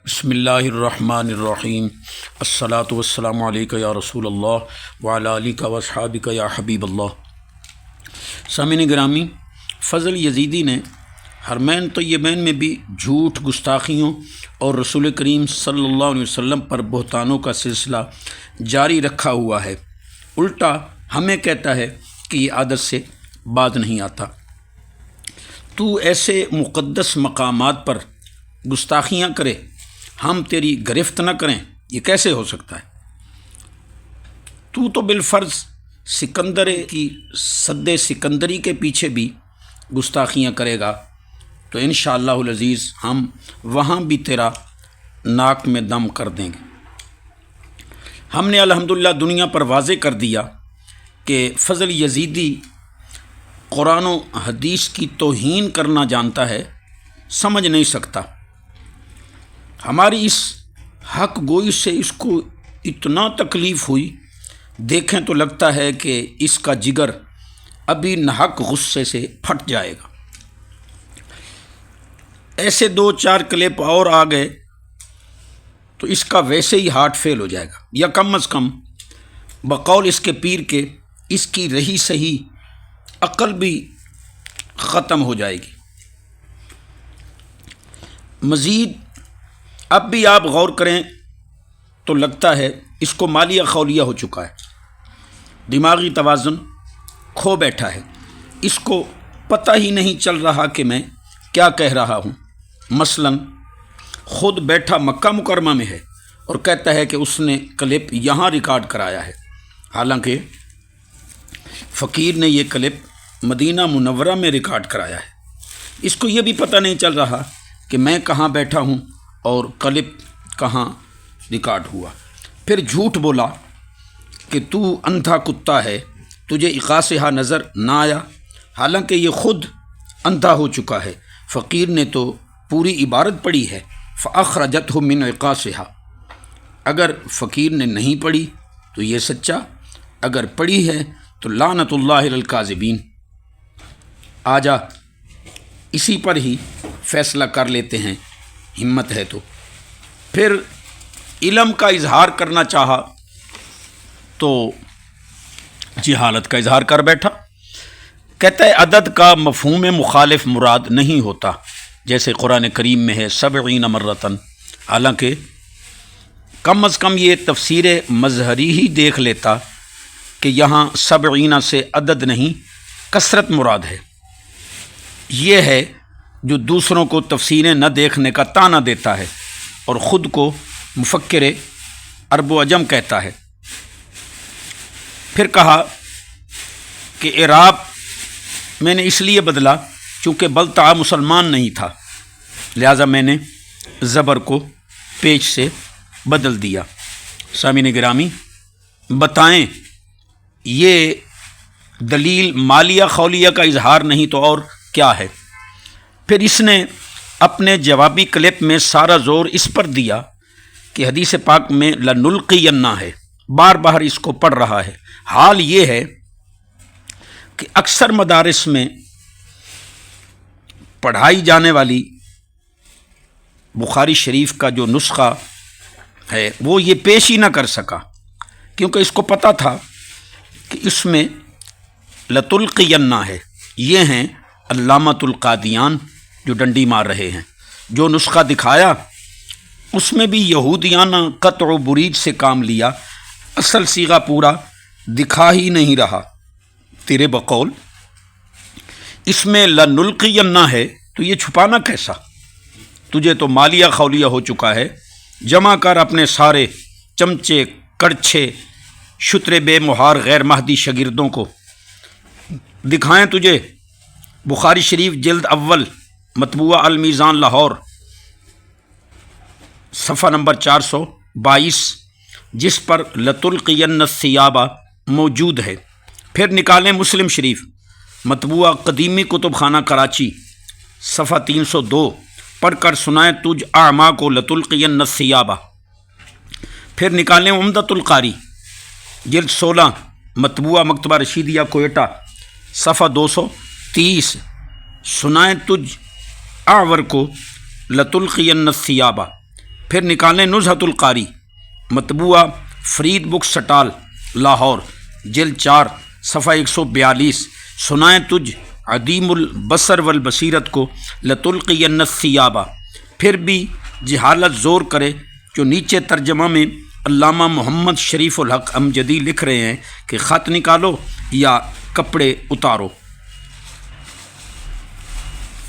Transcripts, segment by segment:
بسم اللہ الرحمن الرحیم الصلاۃ والسلام علیکہ یا رسول اللہ وعلی آلک و اصحابک یا حبیب اللہ۔ سامعین گرامی، فضل یزیدی نے حرمین طیبین میں بھی جھوٹ، گستاخیوں اور رسول کریم صلی اللہ علیہ وسلم پر بہتانوں کا سلسلہ جاری رکھا ہوا ہے۔ الٹا ہمیں کہتا ہے کہ یہ عادت سے باز نہیں آتا۔ تو ایسے مقدس مقامات پر گستاخیاں کرے، ہم تیری گرفت نہ کریں، یہ کیسے ہو سکتا ہے؟ تو بالفرض سکندر کی سد سکندری کے پیچھے بھی گستاخیاں کرے گا تو انشاءاللہ العزیز ہم وہاں بھی تیرا ناک میں دم کر دیں گے۔ ہم نے الحمدللہ دنیا پر واضح کر دیا کہ فضل یزیدی قرآن و حدیث کی توہین کرنا جانتا ہے، سمجھ نہیں سکتا۔ ہماری اس حق گوئی سے اس کو اتنا تکلیف ہوئی، دیکھیں تو لگتا ہے کہ اس کا جگر ابھی ناحق غصے سے پھٹ جائے گا۔ ایسے 2-4 کلپ اور آ گئے تو اس کا ویسے ہی ہارٹ فیل ہو جائے گا، یا کم از کم بقول اس کے پیر کے اس کی رہی صحیح عقل بھی ختم ہو جائے گی۔ مزید اب بھی آپ غور کریں تو لگتا ہے اس کو مالیہ خولیہ ہو چکا ہے، دماغی توازن کھو بیٹھا ہے، اس کو پتہ ہی نہیں چل رہا کہ میں کیا کہہ رہا ہوں۔ مثلا خود بیٹھا مکہ مکرمہ میں ہے اور کہتا ہے کہ اس نے کلپ یہاں ریکارڈ کرایا ہے، حالانکہ فقیر نے یہ کلپ مدینہ منورہ میں ریکارڈ کرایا ہے۔ اس کو یہ بھی پتہ نہیں چل رہا کہ میں کہاں بیٹھا ہوں اور کلپ کہاں ریکارڈ ہوا۔ پھر جھوٹ بولا کہ تو اندھا کتا ہے، تجھے اقاصہ نظر نہ آیا، حالانکہ یہ خود اندھا ہو چکا ہے۔ فقیر نے تو پوری عبارت پڑھی ہے، فأخرجتہ من عقاصہ۔ اگر فقیر نے نہیں پڑھی تو یہ سچا، اگر پڑھی ہے تو لعنت اللہ علی الکاذبین۔ آجا اسی پر ہی فیصلہ کر لیتے ہیں، ہمت ہے تو۔ پھر علم کا اظہار کرنا چاہا تو جہالت کا اظہار کر بیٹھا۔ کہتا ہے عدد کا مفہوم مخالف مراد نہیں ہوتا، جیسے قرآن کریم میں ہے 70 مرتن، حالانکہ کم از کم یہ تفسیر مظہری ہی دیکھ لیتا کہ یہاں 70 سے عدد نہیں کثرت مراد ہے۔ یہ ہے جو دوسروں کو تفسیریں نہ دیکھنے کا طعنہ دیتا ہے اور خود کو مفکر عرب و عجم کہتا ہے۔ پھر کہا کہ اعراب میں نے اس لیے بدلا چونکہ بلتع مسلمان نہیں تھا، لہٰذا میں نے زبر کو پیش سے بدل دیا۔ سامعین گرامی، بتائیں یہ دلیل مالیہ خولیہ کا اظہار نہیں تو اور کیا ہے؟ پھر اس نے اپنے جوابی کلپ میں سارا زور اس پر دیا کہ حدیث پاک میں لنلقینہ ہے، بار بار اس کو پڑھ رہا ہے۔ حال یہ ہے کہ اکثر مدارس میں پڑھائی جانے والی بخاری شریف کا جو نسخہ ہے وہ یہ پیش ہی نہ کر سکا، کیونکہ اس کو پتہ تھا کہ اس میں لتلقینہ ہے۔ یہ ہیں علامۃ القادیان جو ڈنڈی مار رہے ہیں۔ جو نسخہ دکھایا اس میں بھی یہودیانہ قطع و برید سے کام لیا، اصل صیغہ پورا دکھا ہی نہیں رہا۔ تیرے بقول اس میں لنلقینہ ہے تو یہ چھپانا کیسا؟ تجھے تو مالیہ خولیہ ہو چکا ہے۔ جمع کر اپنے سارے چمچے، کڑچھے، شتر بے مہار غیر مہدی شاگردوں کو، دکھائیں تجھے بخاری شریف جلد اول مطبوعہ المیزان لاہور صفحہ نمبر 422، جس پر لتلقین الثیاب موجود ہے۔ پھر نکالیں مسلم شریف مطبوعہ قدیمی کتب خانہ کراچی صفحہ 302، پڑھ کر سنائیں تجھ اعمیٰ کو لتلقین الثیاب۔ پھر نکالیں عمدۃ القاری جلد 16 مطبوعہ مکتبہ رشیدیہ کوئٹہ صفحہ 230، سنائیں تجھ اعور کو لتلقین الثیاب۔ پھر نکالیں نزہۃ القاری مطبوعہ فرید بک سٹال لاہور جلد 4 صفحہ 142، سنائیں تجھ عدیم البصر والبصیرت کو لتلقین الثیابہ۔ پھر بھی جہالت زور کرے جو نیچے ترجمہ میں علامہ محمد شریف الحق امجدی لکھ رہے ہیں کہ خط نکالو یا کپڑے اتارو۔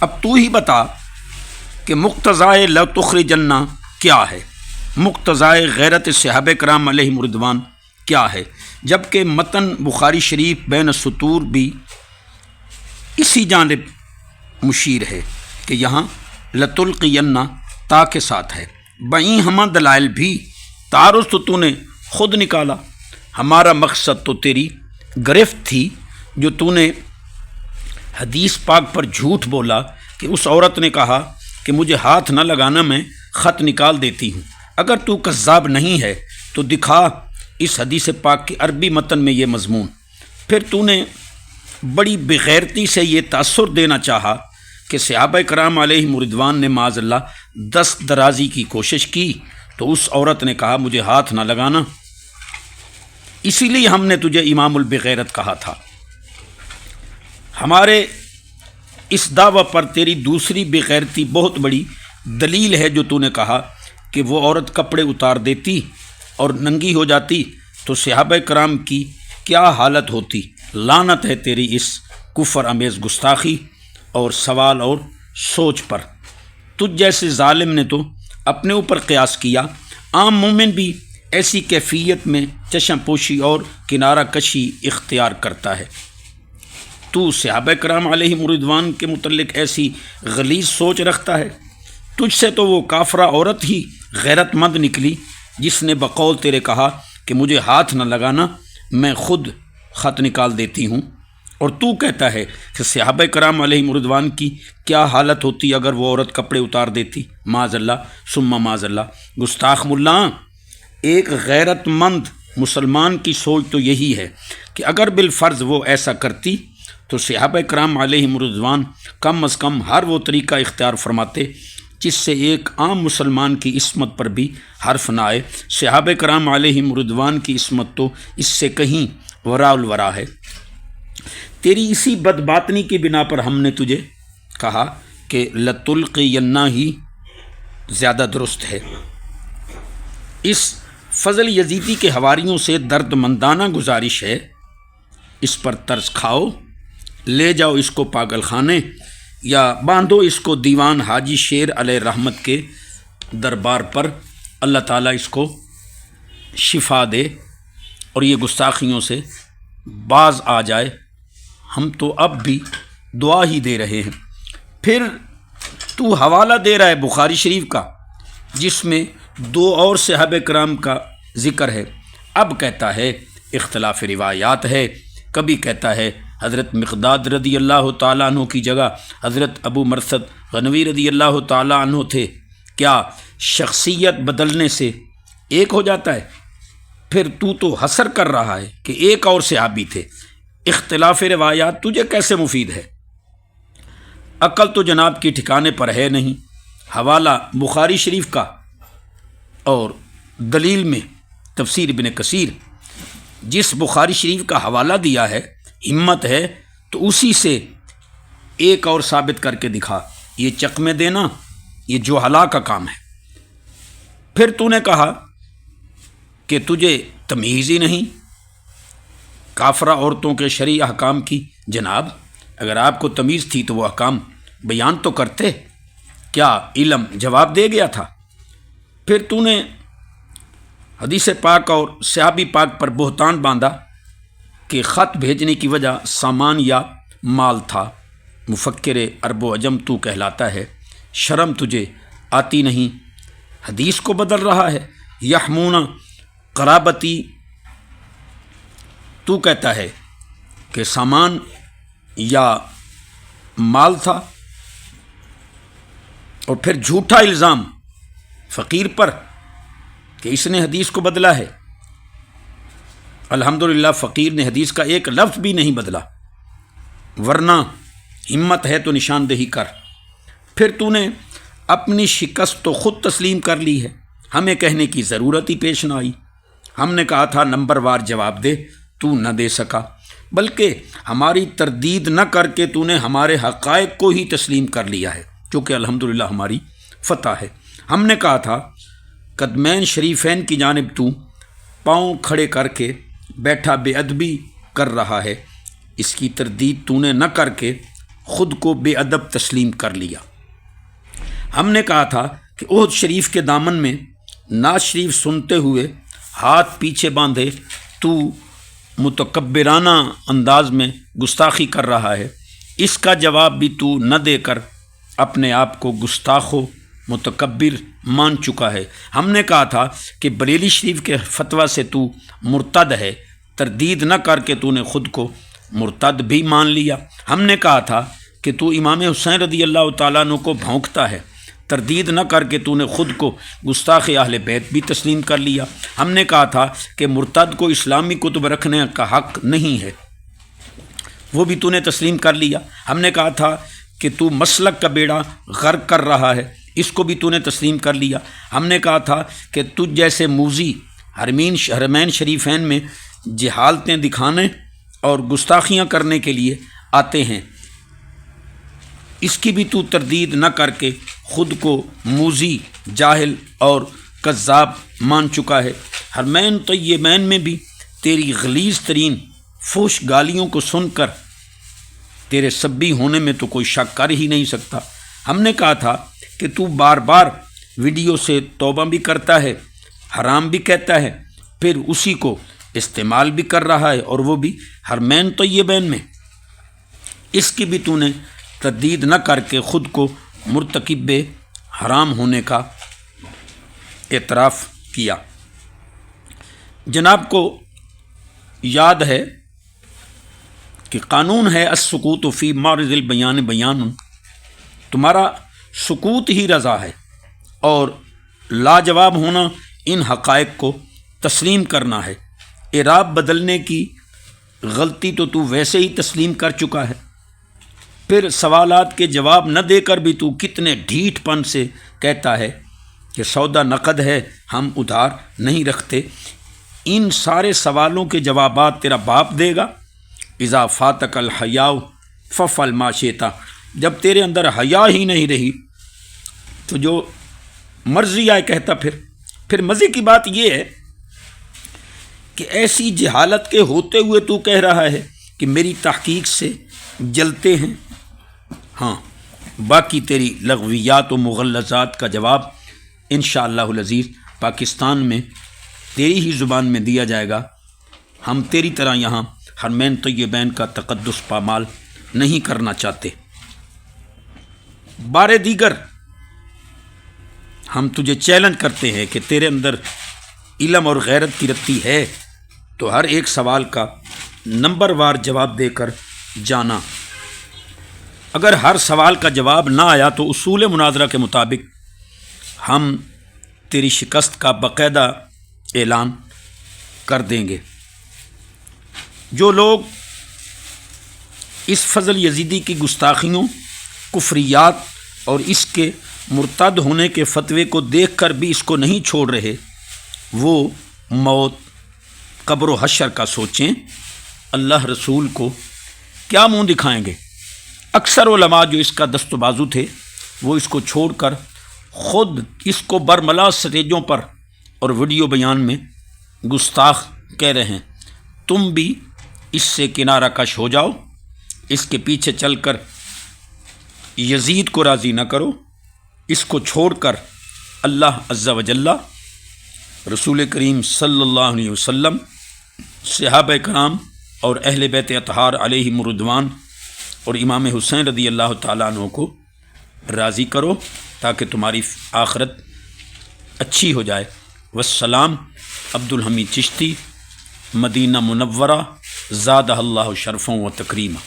اب تو ہی بتا کہ مقتضائے لا تخرجن کیا ہے، مقتضائے غیرت صحابہ کرام علیہم رضوان کیا ہے، جبکہ متن بخاری شریف بین السطور بھی اسی جانب مشیر ہے کہ یہاں لتلقین تا کے ساتھ ہے۔ بئیں ہمہ دلائل بھی تعارض تو نے خود نکالا، ہمارا مقصد تو تیری گرفت تھی جو تو نے حدیث پاک پر جھوٹ بولا کہ اس عورت نے کہا کہ مجھے ہاتھ نہ لگانا، میں خط نکال دیتی ہوں۔ اگر تو کذاب نہیں ہے تو دکھا اس حدیث پاک کے عربی متن میں یہ مضمون۔ پھر تو نے بڑی بغیرتی سے یہ تاثر دینا چاہا کہ صحابہ کرام علیہم رضوان نے معاذ اللہ دست درازی کی کوشش کی تو اس عورت نے کہا مجھے ہاتھ نہ لگانا، اسی لیے ہم نے تجھے امام البغیرت کہا تھا۔ ہمارے اس دعویٰ پر تیری دوسری بغیرتی بہت بڑی دلیل ہے جو تو نے کہا کہ وہ عورت کپڑے اتار دیتی اور ننگی ہو جاتی تو صحابہ کرام کی کیا حالت ہوتی۔ لعنت ہے تیری اس کفر امیز گستاخی اور سوال اور سوچ پر۔ تجھ جیسے ظالم نے تو اپنے اوپر قیاس کیا، عام مومن بھی ایسی کیفیت میں چشم پوشی اور کنارہ کشی اختیار کرتا ہے۔ تو صحابہ کرام علیہم رضوان کے متعلق ایسی غلیظ سوچ رکھتا ہے، تجھ سے تو وہ کافرہ عورت ہی غیرت مند نکلی جس نے بقول تیرے کہا کہ مجھے ہاتھ نہ لگانا، میں خود خط نکال دیتی ہوں، اور تو کہتا ہے کہ صحابہ کرام علیہم رضوان کی کیا حالت ہوتی اگر وہ عورت کپڑے اتار دیتی۔ معاذ اللہ ثم معاذ اللہ۔ گستاخ ملا، ایک غیرت مند مسلمان کی سوچ تو یہی ہے کہ اگر بالفرض وہ ایسا کرتی تو صحابہ کرام علیہم رضوان کم از کم ہر وہ طریقہ اختیار فرماتے جس سے ایک عام مسلمان کی عصمت پر بھی حرف نہ آئے۔ صحابہ کرام علیہم رضوان کی عصمت تو اس سے کہیں وراء الورا ہے۔ تیری اسی بدباطنی کی بنا پر ہم نے تجھے کہا کہ لتلقین ہی زیادہ درست ہے۔ اس فضل یزیدی کے حواریوں سے درد مندانہ گزارش ہے، اس پر ترس کھاؤ، لے جاؤ اس کو پاگل خانے یا باندھو اس کو دیوان حاجی شیر علیہ رحمت کے دربار پر، اللہ تعالیٰ اس کو شفا دے اور یہ گستاخیوں سے باز آ جائے۔ ہم تو اب بھی دعا ہی دے رہے ہیں۔ پھر تو حوالہ دے رہا ہے بخاری شریف کا جس میں 2 اور صحابہ کرام کا ذکر ہے، اب کہتا ہے اختلاف روایات ہے، کبھی کہتا ہے حضرت مقداد رضی اللہ تعالیٰ عنہ کی جگہ حضرت ابو مرثد غنوی رضی اللہ تعالیٰ عنہ تھے، کیا شخصیت بدلنے سے ایک ہو جاتا ہے؟ پھر تو حسر کر رہا ہے کہ ایک اور صحابی تھے، اختلاف روایات تجھے کیسے مفید ہے؟ عقل تو جناب کی ٹھکانے پر ہے نہیں۔ حوالہ بخاری شریف کا اور دلیل میں تفسیر ابن کثیر، جس بخاری شریف کا حوالہ دیا ہے ہمت ہے تو اسی سے ایک اور ثابت کر کے دکھا۔ یہ چکمے دینا یہ جوہلا کا کام ہے۔ پھر تو نے کہا کہ تجھے تمیز ہی نہیں کافرہ عورتوں کے شرعی احکام کی۔ جناب اگر آپ کو تمیز تھی تو وہ احکام بیان تو کرتے، کیا علم جواب دے گیا تھا؟ پھر تو نے حدیث پاک اور صحابی پاک پر بہتان باندھا کہ خط بھیجنے کی وجہ سامان یا مال تھا۔ مفکر عرب و عجم تو کہلاتا ہے، شرم تجھے آتی نہیں؟ حدیث کو بدل رہا ہے۔ یحمون قرابتی، تو کہتا ہے کہ سامان یا مال تھا، اور پھر جھوٹا الزام فقیر پر کہ اس نے حدیث کو بدلا ہے۔ الحمدللہ فقیر نے حدیث کا ایک لفظ بھی نہیں بدلا، ورنہ ہمت ہے تو نشاندہی کر۔ پھر تو نے اپنی شکست تو خود تسلیم کر لی ہے، ہمیں کہنے کی ضرورت ہی پیش نہ آئی۔ ہم نے کہا تھا نمبر وار جواب دے، تو نہ دے سکا، بلکہ ہماری تردید نہ کر کے تو نے ہمارے حقائق کو ہی تسلیم کر لیا ہے، جو کہ الحمدللہ ہماری فتح ہے۔ ہم نے کہا تھا قدمین شریفین کی جانب تو پاؤں کھڑے کر کے بیٹھا بے ادبی کر رہا ہے، اس کی تردید تو نے نہ کر کے خود کو بے ادب تسلیم کر لیا۔ ہم نے کہا تھا کہ احد شریف کے دامن میں نعت شریف سنتے ہوئے ہاتھ پیچھے باندھے تو متکبرانہ انداز میں گستاخی کر رہا ہے، اس کا جواب بھی تو نہ دے کر اپنے آپ کو گستاخ و متکبر مان چکا ہے۔ ہم نے کہا تھا کہ بریلی شریف کے فتویٰ سے تو مرتد ہے، تردید نہ کر کے تو نے خود کو مرتد بھی مان لیا۔ ہم نے کہا تھا کہ تو امام حسین رضی اللہ تعالیٰ عنہ کو بھونکتا ہے، تردید نہ کر کے تو نے خود کو گستاخ اہل بیت بھی تسلیم کر لیا۔ ہم نے کہا تھا کہ مرتد کو اسلامی کتب رکھنے کا حق نہیں ہے، وہ بھی تو نے تسلیم کر لیا۔ ہم نے کہا تھا کہ تو مسلک کا بیڑا غرق کر رہا ہے، اس کو بھی تو نے تسلیم کر لیا۔ ہم نے کہا تھا کہ تجھ جیسے موذی حرمین شریفین میں جہالتیں دکھانے اور گستاخیاں کرنے کے لیے آتے ہیں، اس کی بھی تو تردید نہ کر کے خود کو موذی، جاہل اور کذاب مان چکا ہے۔ حرمین طیبین میں بھی تیری غلیظ ترین فحش گالیوں کو سن کر تیرے سبی ہونے میں تو کوئی شک کر ہی نہیں سکتا۔ ہم نے کہا تھا کہ تو بار بار ویڈیو سے توبہ بھی کرتا ہے، حرام بھی کہتا ہے، پھر اسی کو استعمال بھی کر رہا ہے، اور وہ بھی حرمین طیبین میں، اس کی بھی تو نے تردید نہ کر کے خود کو مرتکب حرام ہونے کا اعتراف کیا۔ جناب کو یاد ہے کہ قانون ہے السکوت فی معرض البیان بیان، تمہارا سکوت ہی رضا ہے، اور لاجواب ہونا ان حقائق کو تسلیم کرنا ہے۔ اعراب بدلنے کی غلطی تو ویسے ہی تسلیم کر چکا ہے، پھر سوالات کے جواب نہ دے کر بھی تو کتنے ڈھیٹ پن سے کہتا ہے کہ سودا نقد ہے، ہم ادھار نہیں رکھتے۔ ان سارے سوالوں کے جوابات تیرا باپ دے گا۔ اذا فاتک الحیاء ففعل ما شئت، جب تیرے اندر حیا ہی نہیں رہی تو جو مرضی آئے کہتا۔ پھر مزے کی بات یہ ہے کہ ایسی جہالت کے ہوتے ہوئے تو کہہ رہا ہے کہ میری تحقیق سے جلتے ہیں۔ ہاں، باقی تیری لغویات و مغلظات کا جواب انشاءاللہ العزیز پاکستان میں تیری ہی زبان میں دیا جائے گا۔ ہم تیری طرح یہاں حرمین طیبین کا تقدس پامال نہیں کرنا چاہتے۔ بارے دیگر ہم تجھے چیلنج کرتے ہیں کہ تیرے اندر علم اور غیرت کی رتی ہے تو ہر ایک سوال کا نمبر وار جواب دے کر جانا۔ اگر ہر سوال کا جواب نہ آیا تو اصول مناظرہ کے مطابق ہم تیری شکست کا باقاعدہ اعلان کر دیں گے۔ جو لوگ اس فضل یزیدی کی گستاخیوں، کفریات اور اس کے مرتد ہونے کے فتوے کو دیکھ کر بھی اس کو نہیں چھوڑ رہے، وہ موت، قبر و حشر کا سوچیں۔ اللہ رسول کو کیا منہ دکھائیں گے؟ اکثر علماء جو اس کا دست و بازو تھے وہ اس کو چھوڑ کر خود اس کو برملا سٹیجوں پر اور ویڈیو بیان میں گستاخ کہہ رہے ہیں۔ تم بھی اس سے کنارہ کش ہو جاؤ، اس کے پیچھے چل کر یزید کو راضی نہ کرو، اس کو چھوڑ کر اللہ عز و جل، رسول کریم صلی اللہ علیہ وسلم، صحابہ کرام اور اہل بیت اطہار علیہم الرضوان اور امام حسین رضی اللہ تعالیٰ عنہ کو راضی کرو تاکہ تمہاری آخرت اچھی ہو جائے۔ والسلام، عبد الحمید چشتی، مدینہ منورہ، زادہ اللہ شرفوں و تکریمہ۔